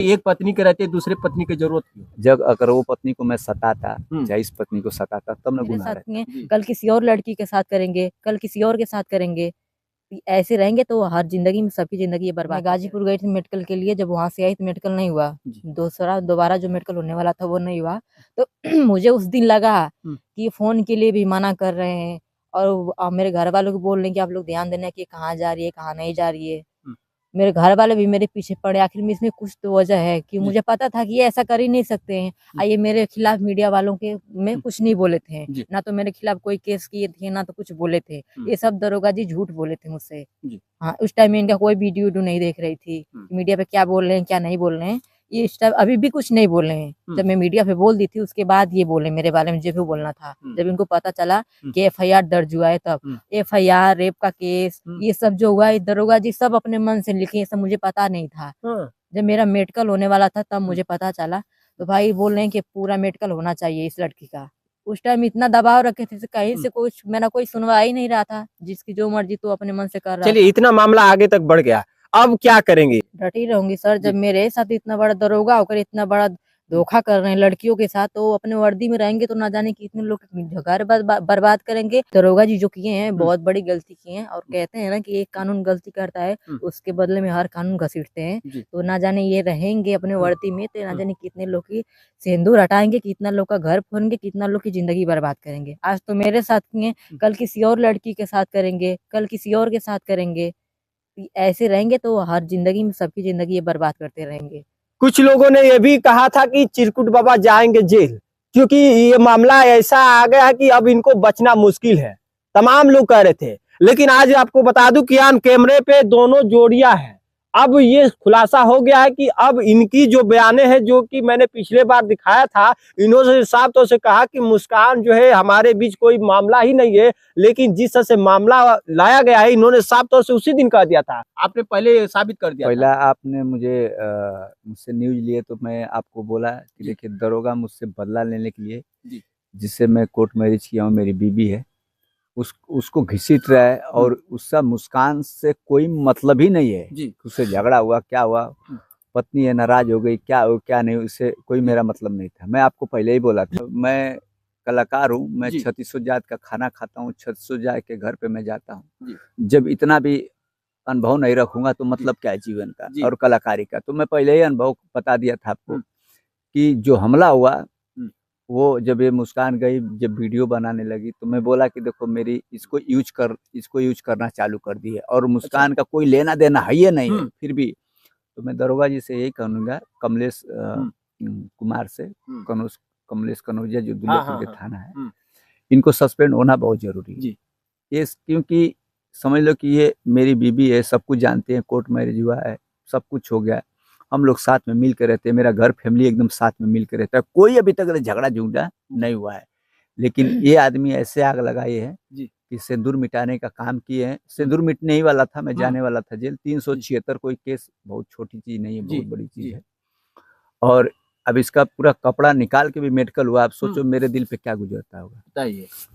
एक पत्नी के रहते दूसरे पत्नी की जरूरत क्यों? जब अगर वो पत्नी को मैं सताता, चाहे इस पत्नी को सताता, तब ना मेरे गुनाह साथ रहता। में कल किसी और लड़की के साथ करेंगे, कल किसी और के साथ करेंगे। ऐसे रहेंगे तो हर जिंदगी में सबकी जिंदगी बर्बाद। मैं गाजीपुर गई थी मेडिकल के लिए, जब वहाँ से आई तो मेडिकल नहीं हुआ। दोबारा जो मेडिकल होने वाला था वो नहीं हुआ। तो मुझे उस दिन लगा कि फोन के लिए भी मना कर रहे हैं और मेरे घर वालों को बोल रहे हैं कि आप लोग ध्यान देना कि कहाँ जा रही है कहाँ नहीं जा रही है। मेरे घर वाले भी मेरे पीछे पड़े। आखिर में इसमें कुछ तो वजह है कि मुझे पता था कि ये ऐसा कर ही नहीं सकते हैं। ये मेरे खिलाफ मीडिया वालों के में कुछ नहीं बोले थे, ना तो मेरे खिलाफ कोई केस किए थे ना तो कुछ बोले थे। ये सब दरोगा जी झूठ बोले थे मुझसे। हाँ, उस टाइम में इनका कोई वीडियो नहीं देख रही थी मीडिया पे क्या बोल रहे हैं क्या नहीं बोल रहे हैं। ये इस टाइम अभी भी कुछ नहीं बोल रहे हैं। जब मैं मीडिया पे बोल दी थी उसके बाद ये बोले मेरे बारे में जो भी बोलना था। जब इनको पता चला कि FIR दर्ज हुआ है तब FIR रेप का केस ये सब जो हुआ है दरोगा जी सब अपने मन से लिखे। ये सब मुझे पता नहीं था। जब मेरा मेडिकल होने वाला था तब मुझे पता चला। तो भाई बोल रहे हैं कि पूरा मेडिकल होना चाहिए इस लड़की का। उस टाइम इतना दबाव रखे थे कहीं से कुछ मेरा कोई सुनवा ही नहीं रहा था। जिसकी जो मर्जी तो अपने मन से कर रहा। चलिए इतना मामला आगे तक बढ़ गया, अब क्या करेंगे? डटी रहूंगी सर। जब मेरे साथ इतना बड़ा दरोगा होकर इतना बड़ा धोखा कर रहे हैं लड़कियों के साथ, तो अपने वर्दी में रहेंगे तो ना जाने कितने लोग घर बर्बाद करेंगे। दरोगा जी जो किए हैं बहुत बड़ी गलती की है। और कहते हैं ना कि एक कानून गलती करता है उसके बदले में हर कानून घसीटते हैं। तो ना जाने ये रहेंगे अपने वर्दी में तो ना जाने कितने लोग की सिंदूर हटाएंगे, कितना लोग का घर फोड़ेंगे, कितना लोग की जिंदगी बर्बाद करेंगे। आज तो मेरे साथ किए, कल किसी और लड़की के साथ करेंगे, कल किसी और के साथ करेंगे। ऐसे रहेंगे तो हर जिंदगी में सबकी जिंदगी ये बर्बाद करते रहेंगे। कुछ लोगों ने यह भी कहा था कि चिरकुट बाबा जाएंगे जेल, क्योंकि ये मामला ऐसा आ गया है कि अब इनको बचना मुश्किल है। तमाम लोग कह रहे थे, लेकिन आज आपको बता दूं कि ऑन कैमरे पे दोनों जोड़ियां हैं। अब ये खुलासा हो गया है कि अब इनकी जो बयाने हैं, जो कि मैंने पिछले बार दिखाया था, इन्होंने साफ तौर से कहा कि मुस्कान जो है हमारे बीच कोई मामला ही नहीं है। लेकिन जिस तरह से मामला लाया गया है इन्होंने साफ तौर से उसी दिन कह दिया था। आपने पहले साबित कर दिया पहला आपने मुझसे न्यूज लिए तो मैं आपको बोला कि देखिए दरोगा मुझसे बदला लेने के लिए, जिससे मैं कोर्ट मैरिज किया हूँ, मेरी बीबी है, उसको घसीट रहा है और उसका मुस्कान से कोई मतलब ही नहीं है। उससे झगड़ा हुआ क्या हुआ, पत्नी है नाराज हो गई क्या हो क्या नहीं, उससे कोई मेरा मतलब नहीं था। मैं आपको पहले ही बोला था मैं कलाकार हूँ, मैं छत्तीसों जात का खाना खाता हूँ, छत्तीसों जात के घर पे मैं जाता हूँ। जब इतना भी अनुभव नहीं रखूंगा तो मतलब क्या है जीवन का और कलाकारी का। तो मैं पहले ही अनुभव बता दिया था आपको कि जो हमला हुआ वो जब ये मुस्कान गई, जब वीडियो बनाने लगी तो मैं बोला कि देखो मेरी इसको यूज करना चालू कर दी है और मुस्कान का कोई लेना देना है ये नहीं है। फिर भी तो मैं दरोगा जी से यही कहूँगा, कमलेश कुमार से, कमलेश कनौजिया जो दुल्लापुर के थाना है, इनको सस्पेंड होना बहुत जरूरी है। ये क्योंकि समझ लो कि ये मेरी बीबी है, सब कुछ जानते हैं, कोर्ट मैरिज हुआ है, सब कुछ हो गया, हम लोग साथ में मिल के रहते हैं, मेरा घर फैमिली एकदम साथ में मिल के रहता है, कोई अभी तक झगड़ा झुगड़ा नहीं हुआ है। लेकिन ये आदमी ऐसे आग लगाए है कि सिंदूर मिटाने का काम किए हैं। सिंदूर मिटने ही वाला था, मैं जाने वाला था जेल। 376 कोई केस बहुत छोटी चीज नहीं है, बहुत बड़ी चीज है। और अब इसका पूरा कपड़ा निकाल के भी मेडिकल हुआ। आप सोचो मेरे दिल पे क्या गुजरता होगा।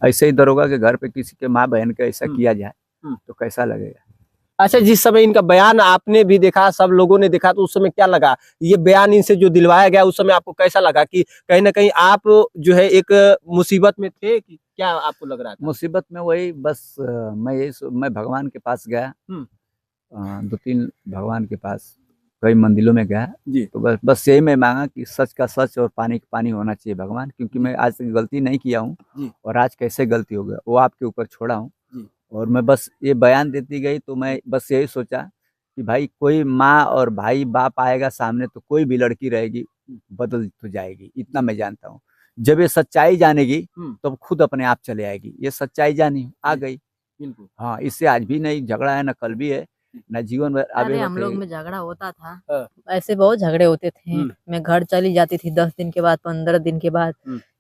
ऐसे ही दरोगा के घर पे किसी के माँ बहन का ऐसा किया जाए तो कैसा लगेगा। अच्छा, जिस समय इनका बयान आपने भी देखा, सब लोगों ने देखा, तो उस समय क्या लगा? ये बयान इनसे जो दिलवाया गया उस समय आपको कैसा लगा कि कहीं ना कहीं आप जो है एक मुसीबत में थे कि क्या आपको लग रहा था? मुसीबत में वही बस मैं भगवान के पास गया, 2-3 भगवान के पास कई मंदिरों में गया, तो बस यही मैं मांगा कि सच का सच और पानी का पानी होना चाहिए भगवान, क्योंकि मैं आज तक गलती नहीं किया हूँ और आज कैसे गलती हो गया वो आपके ऊपर छोड़ा हूँ। और मैं बस ये बयान देती गई तो मैं बस यही सोचा कि भाई कोई माँ और भाई बाप आएगा सामने तो कोई भी लड़की रहेगी बदल तो जाएगी, इतना मैं जानता हूँ। जब ये सच्चाई जानेगी तो खुद अपने आप चले आएगी। ये सच्चाई जानी आ गई। हाँ, इससे आज भी नहीं झगड़ा है, ना कल भी है, ना जीवन भर। अरे हम लोग में झगड़ा होता था, ऐसे बहुत झगड़े होते थे। मैं घर चली जाती थी 10 दिन के बाद, 15 दिन के बाद,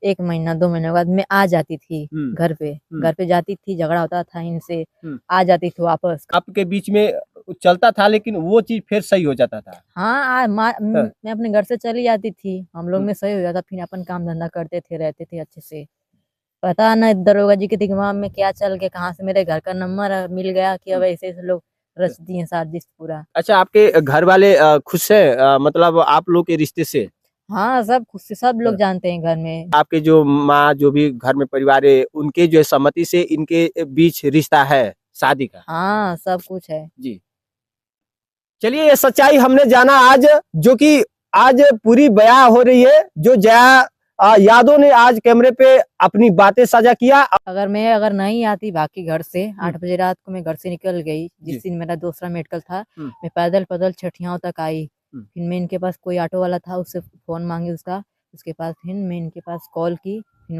1 महीना 2 महीने के बाद मैं आ जाती थी घर पे जाती थी, झगड़ा होता था इनसे, आ जाती थी वापस। आपके बीच में चलता था लेकिन वो चीज फिर सही हो जाता था। हाँ, मैं अपने घर से चली जाती थी, हम लोग में सही हो जाता, फिर अपन काम धंधा करते थे, रहते थे अच्छे से। पता न दरोगा जी के दिमाग में क्या चल के कहाँ से मेरे घर का नंबर मिल गया कि अब ऐसे लोग रच दिए साजिश पूरा। अच्छा, आपके घर वाले खुश है मतलब आप लोग के रिश्ते से? हाँ, सब खुद से सब लोग हाँ। जानते हैं घर में। आपके जो माँ जो भी घर में परिवार है उनके जो है सहमति से इनके बीच रिश्ता है शादी का? हाँ, सब कुछ है। जी। चलिए, ये सच्चाई हमने जाना आज, जो कि आज पूरी बयां हो रही है, जो जया यादव ने आज कैमरे पे अपनी बातें साझा किया। अगर नहीं आती भाग के घर से, 8 बजे रात को मैं घर से निकल गई, जिस दिन मेरा दूसरा मेडिकल था, मैं पैदल छठियाओं तक आई। फिर मैं इनके पास कोई ऑटो वाला था, उससे फोन मांगी उसके पास, फिर मैं इनके पास कॉल की, फिर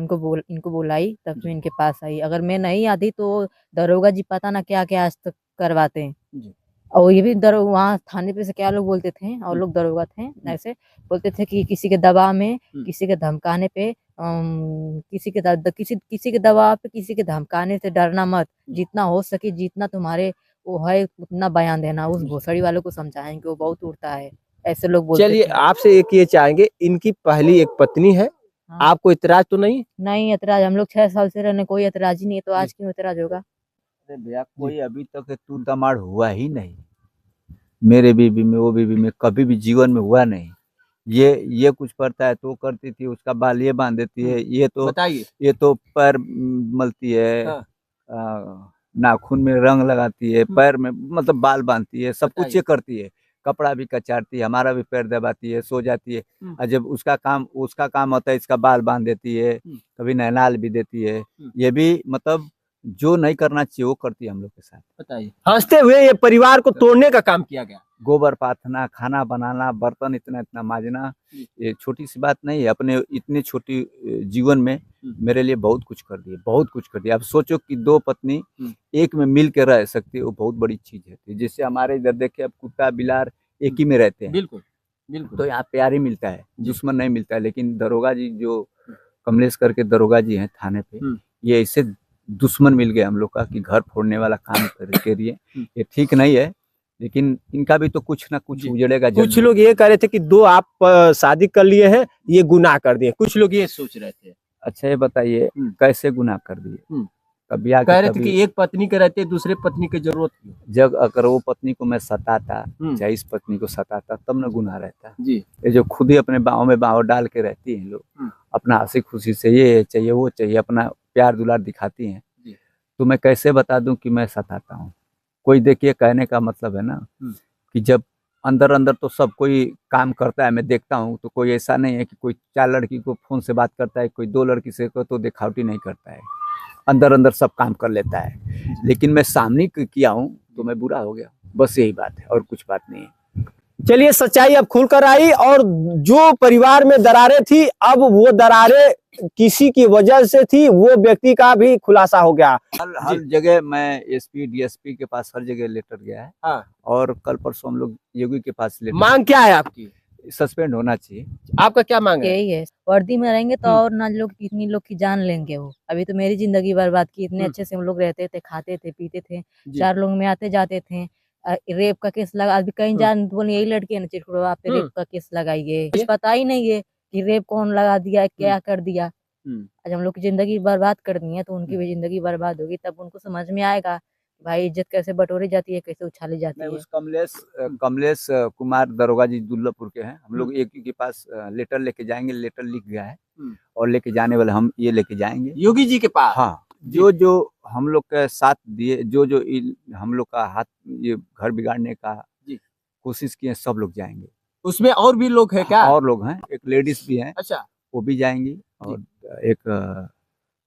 इनको बुलाई, तब मैं इनके पास आई। अगर मैं नहीं आती तो दरोगा जी पता ना क्या क्या आज तक करवाते हैं। और ये भी वहाँ थाने पे से क्या लोग बोलते थे, और लोग दरोगा थे, ऐसे बोलते थे कि किसी के दबाव में, किसी के धमकाने पे, किसी के दबाव पे, किसी के धमकाने से डरना मत, जितना हो सके, जितना तुम्हारे वो है उतना बयान देना। उस भोसड़ी वालों को समझाएंगे, वो बहुत उड़ता है, ऐसे लोग बोलते चलिए, थे। आपसे एक ये चाहेंगे, इनकी पहली एक पत्नी है, हाँ। आपको इतराज तो नहीं? नहीं एतराज, हम लोग 6 साल से रहने, कोई एतराज ही नहीं है, तो आज क्यों एतराज होगा? अरे भैया, कोई अभी तक तू दमाड़ हुआ ही नहीं। मेरे बीबी में, वो बीबी में कभी भी जीवन में हुआ नहीं। ये कुछ करता है तो करती थी, उसका बाल ये बांध देती है, बताइए। ये तो पैर मलती है, हाँ। नाखून में रंग लगाती है, पैर में मतलब बाल बांधती है, सब कुछ बताइए। ये करती है। कपड़ा भी कचारती है, हमारा भी पैर दबाती है, सो जाती है। और जब उसका काम होता है, इसका बाल बांध देती है, कभी नहलाल भी देती है। ये भी मतलब जो नहीं करना चाहिए वो करती है हम लोग के साथ। बताइए। हंसते हुए ये परिवार को तोड़ने का काम किया गया। गोबर पाथना, खाना बनाना, बर्तन इतना मांजना, ये छोटी सी बात नहीं है। अपने इतनी छोटी जीवन में मेरे लिए बहुत कुछ कर दिए, बहुत कुछ कर दिया। अब सोचो कि 2 पत्नी एक में मिल के रह सकती है, वो बहुत बड़ी चीज है। जैसे हमारे इधर देखे, अब कुत्ता बिलार एक ही में रहते हैं, बिल्कुल बिल्कुल। तो यहाँ प्यार ही मिलता है, दुश्मन नहीं मिलता है। लेकिन दरोगा जी, जो कमलेश करके दरोगा जी हैं थाने पे, ये ऐसे दुश्मन मिल गए हम लोग का कि घर फोड़ने वाला काम के लिए। ये ठीक नहीं है, लेकिन इनका भी तो कुछ ना कुछ उजड़ेगा। कुछ लोग ये कह रहे थे कि 2 आप शादी कर लिए हैं, ये गुनाह कर दिए, कुछ लोग ये सोच रहे थे। अच्छा, ये बताइए कैसे गुनाह कर दिए? कभी आके कह रहे थे कि एक पत्नी के रहते दूसरे पत्नी की जरूरत थी। जब अगर वो पत्नी को मैं सताता, चाहे इस पत्नी को सताता, तब न गुनाह रहता जी। ये जो खुद ही अपने बाहों में बाहों डाल के रहती हैं लोग, अपना हंसी खुशी से ये चाहिए वो चाहिए, अपना प्यार दुलार दिखाती हैं, तो मैं कैसे बता दूं कि मैं सताता हूँ? कोई देखिए, कहने का मतलब है ना कि जब अंदर अंदर तो सब कोई काम करता है, मैं देखता हूँ, तो कोई ऐसा नहीं है कि कोई 4 लड़की को फोन से बात करता है, कोई 2 लड़की से को तो दिखावटी नहीं करता है, अंदर अंदर सब काम कर लेता है। लेकिन मैं सामने किया हूँ तो मैं बुरा हो गया, बस यही बात है, और कुछ बात नहीं है। चलिए, सच्चाई अब खुलकर आई, और जो परिवार में दरारें थी, अब वो दरारें किसी की वजह से थी, वो व्यक्ति का भी खुलासा हो गया। हर जगह मैं एसपी डीएसपी के पास हर जगह लेटर गया है। हाँ। और कल परसों हम लोग योगी के पास लेटर। मांग क्या है आपकी? सस्पेंड होना चाहिए। आपका क्या मांग है? यही है, वर्दी में रहेंगे तो और ना लोग कितनी लोग की जान लेंगे। वो अभी तो मेरी जिंदगी बर्बाद की, इतने अच्छे से हम लोग रहते थे, खाते थे, पीते थे, 4 लोग में आते जाते थे। रेप का केस लगा, अभी कहीं जान बोले यही लड़की है ना चिरकुटवा पे रेप का केस लगाइए, कुछ पता ही नहीं है कि रेप कौन लगा दिया, क्या कर दिया। आज हम लोग की जिंदगी बर्बाद कर दी है, तो उनकी भी जिंदगी बर्बाद होगी, तब उनको समझ में आएगा भाई इज्जत कैसे बटोरी जाती है, कैसे उछाली जाती है। उस कमलेश कुमार दरोगा जी दुल्लापुर के हैं। हम लोग एक के पास लेटर लेके जाएंगे, लेटर लिख गया है, और लेके जाने वाले हम ये लेके जाएंगे योगी जी के पास। हाँ, जो हम लोग के साथ दिए, जो हम लोग का हाथ ये घर बिगाड़ने का कोशिश किए, सब लोग जाएंगे। उसमें और भी लोग हैं क्या? और लोग हैं, एक लेडीज भी हैं। अच्छा। वो भी जाएंगी, और एक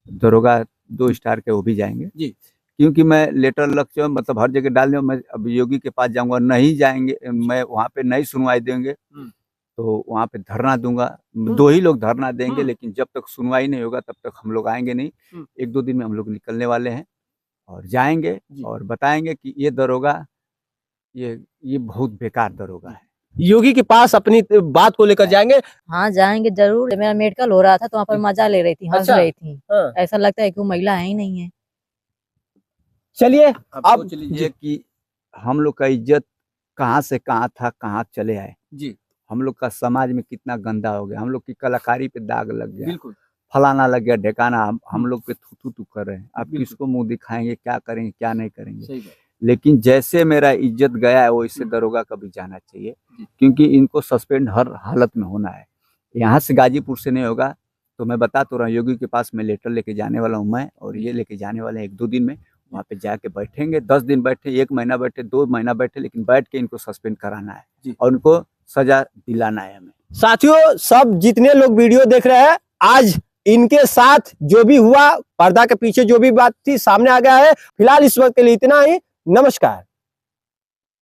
दरोगा 2 स्टार के वो भी जाएंगे जी। क्योंकि मैं लेटर लक्ष्य मतलब हर जगह डाल दूँ, मैं अब योगी के पास जाऊंगा, नहीं जाएंगे, मैं वहाँ पे नहीं सुनवाई देंगे तो वहाँ पे धरना दूंगा। 2 ही लोग धरना देंगे, लेकिन जब तक सुनवाई नहीं होगा तब तक हम लोग आएंगे नहीं। 1-2 दिन में हम लोग निकलने वाले हैं और जाएंगे और बताएंगे कि ये दरोगा ये बहुत बेकार दरोगा है। योगी के पास अपनी बात को लेकर जाएंगे। हाँ जाएंगे जरूर। मेरा मेडिकल हो रहा था तो वहाँ पर मजा ले रही थी, हंस रही थी। ऐसा लगता है कि वो महिला है ही नहीं है। चलिए, अब सोच लीजिए कि हम लोग का इज्जत कहाँ से कहाँ था, कहाँ चले आए जी। हम लोग का समाज में कितना गंदा हो गया, हम लोग की कलाकारी पे दाग लग गया, बिल्कुल फलाना लग गया, ढेकाना, हम लोग पे थू कर रहे हैं। अब किसको मुंह दिखाएंगे, क्या करेंगे, क्या नहीं करेंगे। लेकिन जैसे मेरा इज्जत गया है वैसे दरोगा का भी जाना चाहिए, क्योंकि इनको सस्पेंड हर हालत में होना है। यहाँ से गाजीपुर से नहीं होगा तो मैं बता तो रहा हूँ, योगी के पास मैं लेटर लेके जाने वाला हूँ मैं, और ये लेके जाने वाले हैं 1-2 दिन में। वहाँ पे जाके बैठेंगे, 10 दिन बैठे, 1 महीना बैठे, 2 महीना बैठे, लेकिन बैठ के इनको सस्पेंड कराना है और उनको सजा दिलाना है हमें। साथियों, सब जितने लोग वीडियो देख रहे हैं, आज इनके साथ जो भी हुआ, पर्दा के पीछे जो भी बात थी सामने आ गया है। फिलहाल इस वक्त के लिए इतना ही। नमस्कार।